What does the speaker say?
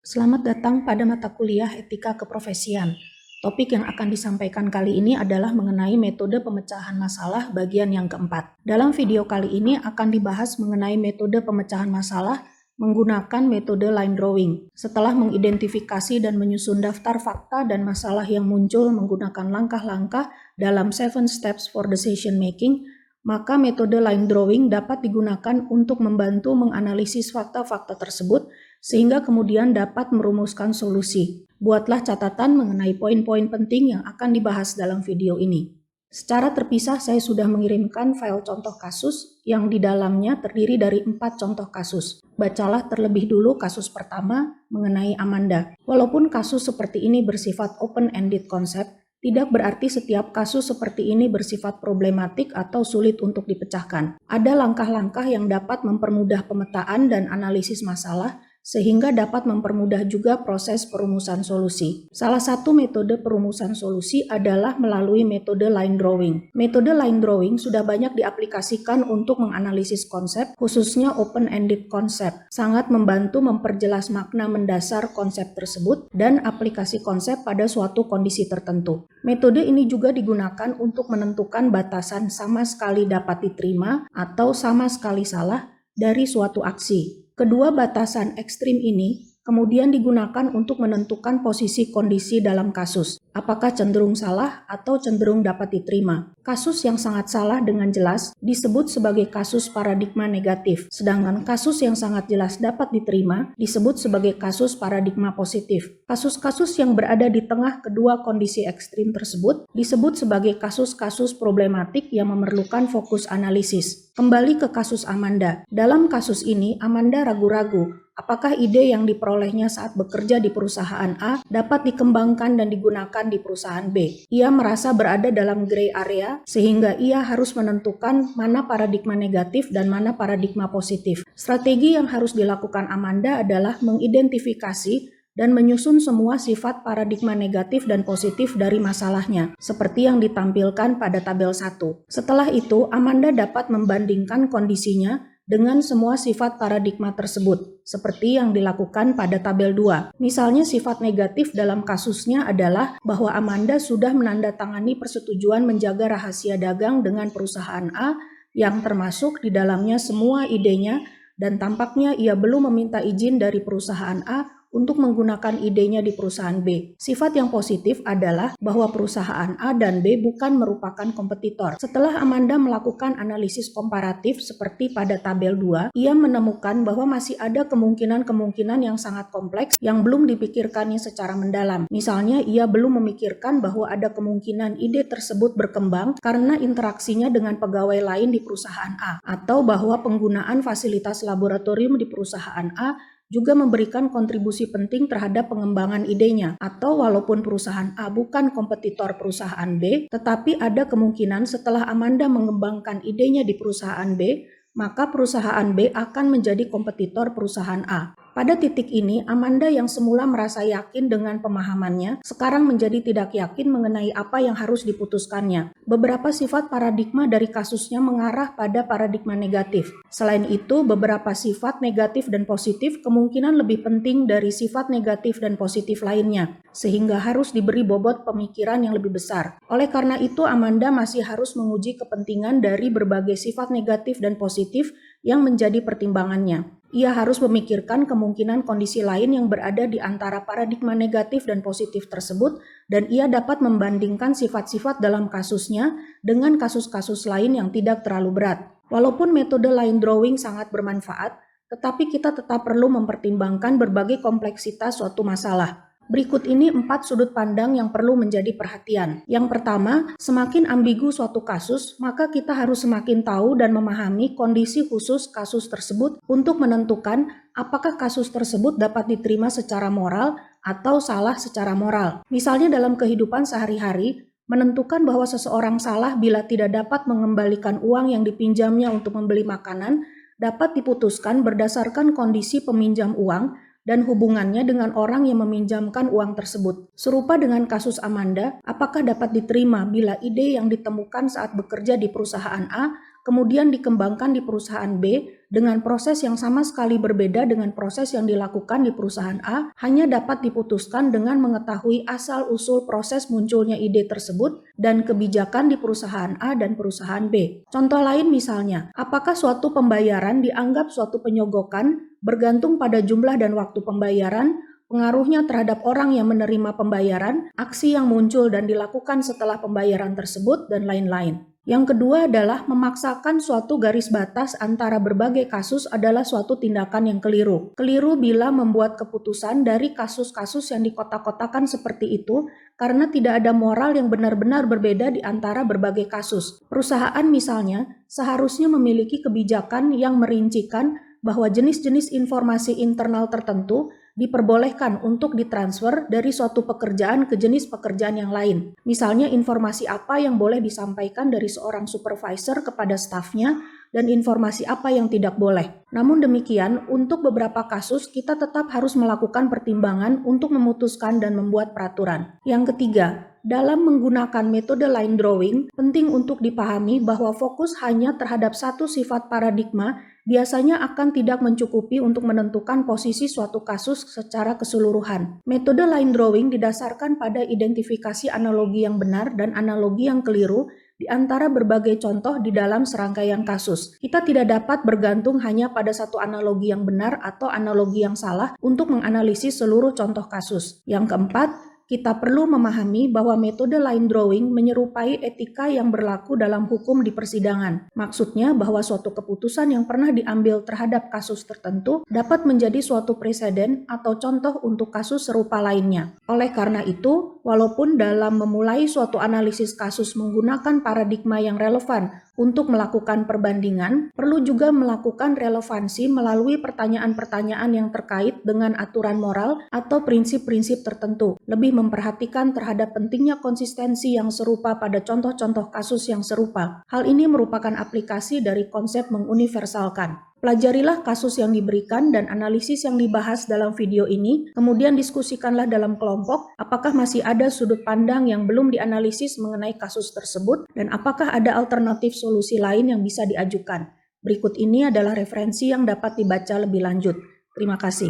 Selamat datang pada mata kuliah Etika Keprofesian. Topik yang akan disampaikan kali ini adalah mengenai metode pemecahan masalah bagian yang keempat. Dalam video kali ini akan dibahas mengenai metode pemecahan masalah menggunakan metode line drawing. Setelah mengidentifikasi dan menyusun daftar fakta dan masalah yang muncul menggunakan langkah-langkah dalam 7 Steps for Decision Making, maka metode line drawing dapat digunakan untuk membantu menganalisis fakta-fakta tersebut sehingga kemudian dapat merumuskan solusi. Buatlah catatan mengenai poin-poin penting yang akan dibahas dalam video ini. Secara terpisah saya sudah mengirimkan file contoh kasus yang di dalamnya terdiri dari 4 contoh kasus. Bacalah terlebih dulu kasus pertama mengenai Amanda. Walaupun kasus seperti ini bersifat open-ended concept, tidak berarti setiap kasus seperti ini bersifat problematik atau sulit untuk dipecahkan. Ada langkah-langkah yang dapat mempermudah pemetaan dan analisis masalah, sehingga dapat mempermudah juga proses perumusan solusi. Salah satu metode perumusan solusi adalah melalui metode line drawing. Metode line drawing sudah banyak diaplikasikan untuk menganalisis konsep, khususnya open-ended konsep. Sangat membantu memperjelas makna mendasar konsep tersebut dan aplikasi konsep pada suatu kondisi tertentu. Metode ini juga digunakan untuk menentukan batasan sama sekali dapat diterima atau sama sekali salah dari suatu aksi. Kedua batasan ekstrim ini kemudian digunakan untuk menentukan posisi kondisi dalam kasus, apakah cenderung salah atau cenderung dapat diterima. Kasus yang sangat salah dengan jelas disebut sebagai kasus paradigma negatif, sedangkan kasus yang sangat jelas dapat diterima disebut sebagai kasus paradigma positif. Kasus-kasus yang berada di tengah kedua kondisi ekstrim tersebut disebut sebagai kasus-kasus problematik yang memerlukan fokus analisis. Kembali ke kasus Amanda. Dalam kasus ini, Amanda ragu-ragu apakah ide yang diperolehnya saat bekerja di perusahaan A dapat dikembangkan dan digunakan di perusahaan B. Ia merasa berada dalam gray area sehingga ia harus menentukan mana paradigma negatif dan mana paradigma positif. Strategi yang harus dilakukan Amanda adalah mengidentifikasi dan menyusun semua sifat paradigma negatif dan positif dari masalahnya, seperti yang ditampilkan pada tabel 1. Setelah itu, Amanda dapat membandingkan kondisinya dengan semua sifat paradigma tersebut, seperti yang dilakukan pada tabel 2. Misalnya sifat negatif dalam kasusnya adalah bahwa Amanda sudah menandatangani persetujuan menjaga rahasia dagang dengan perusahaan A yang termasuk di dalamnya semua idenya dan tampaknya ia belum meminta izin dari perusahaan A untuk menggunakan idenya di perusahaan B. Sifat yang positif adalah bahwa perusahaan A dan B bukan merupakan kompetitor. Setelah Amanda melakukan analisis komparatif seperti pada tabel 2, ia menemukan bahwa masih ada kemungkinan-kemungkinan yang sangat kompleks yang belum dipikirkannya secara mendalam. Misalnya, ia belum memikirkan bahwa ada kemungkinan ide tersebut berkembang karena interaksinya dengan pegawai lain di perusahaan A, atau bahwa penggunaan fasilitas laboratorium di perusahaan A juga memberikan kontribusi penting terhadap pengembangan idenya, atau walaupun perusahaan A bukan kompetitor perusahaan B, tetapi ada kemungkinan setelah Amanda mengembangkan idenya di perusahaan B, maka perusahaan B akan menjadi kompetitor perusahaan A. Pada titik ini, Amanda yang semula merasa yakin dengan pemahamannya, sekarang menjadi tidak yakin mengenai apa yang harus diputuskannya. Beberapa sifat paradigma dari kasusnya mengarah pada paradigma negatif. Selain itu, beberapa sifat negatif dan positif kemungkinan lebih penting dari sifat negatif dan positif lainnya, sehingga harus diberi bobot pemikiran yang lebih besar. Oleh karena itu, Amanda masih harus menguji kepentingan dari berbagai sifat negatif dan positif yang menjadi pertimbangannya. Ia harus memikirkan kemungkinan kondisi lain yang berada di antara paradigma negatif dan positif tersebut, dan ia dapat membandingkan sifat-sifat dalam kasusnya dengan kasus-kasus lain yang tidak terlalu berat. Walaupun metode line drawing sangat bermanfaat, tetapi kita tetap perlu mempertimbangkan berbagai kompleksitas suatu masalah. Berikut ini 4 sudut pandang yang perlu menjadi perhatian. Yang pertama, semakin ambigu suatu kasus, maka kita harus semakin tahu dan memahami kondisi khusus kasus tersebut untuk menentukan apakah kasus tersebut dapat diterima secara moral atau salah secara moral. Misalnya dalam kehidupan sehari-hari, menentukan bahwa seseorang salah bila tidak dapat mengembalikan uang yang dipinjamnya untuk membeli makanan dapat diputuskan berdasarkan kondisi peminjam uang dan hubungannya dengan orang yang meminjamkan uang tersebut. Serupa dengan kasus Amanda, apakah dapat diterima bila ide yang ditemukan saat bekerja di perusahaan A kemudian dikembangkan di perusahaan B dengan proses yang sama sekali berbeda dengan proses yang dilakukan di perusahaan A, hanya dapat diputuskan dengan mengetahui asal-usul proses munculnya ide tersebut dan kebijakan di perusahaan A dan perusahaan B. Contoh lain misalnya, apakah suatu pembayaran dianggap suatu penyogokan bergantung pada jumlah dan waktu pembayaran, pengaruhnya terhadap orang yang menerima pembayaran, aksi yang muncul dan dilakukan setelah pembayaran tersebut, dan lain-lain. Yang kedua adalah memaksakan suatu garis batas antara berbagai kasus adalah suatu tindakan yang keliru. Keliru bila membuat keputusan dari kasus-kasus yang dikotak-kotakan seperti itu karena tidak ada moral yang benar-benar berbeda di antara berbagai kasus. Perusahaan misalnya seharusnya memiliki kebijakan yang merincikan bahwa jenis-jenis informasi internal tertentu diperbolehkan untuk ditransfer dari suatu pekerjaan ke jenis pekerjaan yang lain. Misalnya informasi apa yang boleh disampaikan dari seorang supervisor kepada stafnya dan informasi apa yang tidak boleh. Namun demikian, untuk beberapa kasus kita tetap harus melakukan pertimbangan untuk memutuskan dan membuat peraturan. Yang ketiga, dalam menggunakan metode line drawing, penting untuk dipahami bahwa fokus hanya terhadap satu sifat paradigma biasanya akan tidak mencukupi untuk menentukan posisi suatu kasus secara keseluruhan. Metode line drawing didasarkan pada identifikasi analogi yang benar dan analogi yang keliru di antara berbagai contoh di dalam serangkaian kasus. Kita tidak dapat bergantung hanya pada satu analogi yang benar atau analogi yang salah untuk menganalisis seluruh contoh kasus. Yang keempat, kita perlu memahami bahwa metode line drawing menyerupai etika yang berlaku dalam hukum di persidangan. Maksudnya bahwa suatu keputusan yang pernah diambil terhadap kasus tertentu dapat menjadi suatu preseden atau contoh untuk kasus serupa lainnya. Oleh karena itu, walaupun dalam memulai suatu analisis kasus menggunakan paradigma yang relevan untuk melakukan perbandingan, perlu juga melakukan relevansi melalui pertanyaan-pertanyaan yang terkait dengan aturan moral atau prinsip-prinsip tertentu. Lebih memperhatikan terhadap pentingnya konsistensi yang serupa pada contoh-contoh kasus yang serupa. Hal ini merupakan aplikasi dari konsep menguniversalkan. Pelajarilah kasus yang diberikan dan analisis yang dibahas dalam video ini, kemudian diskusikanlah dalam kelompok apakah masih ada sudut pandang yang belum dianalisis mengenai kasus tersebut dan apakah ada alternatif solusi lain yang bisa diajukan. Berikut ini adalah referensi yang dapat dibaca lebih lanjut. Terima kasih.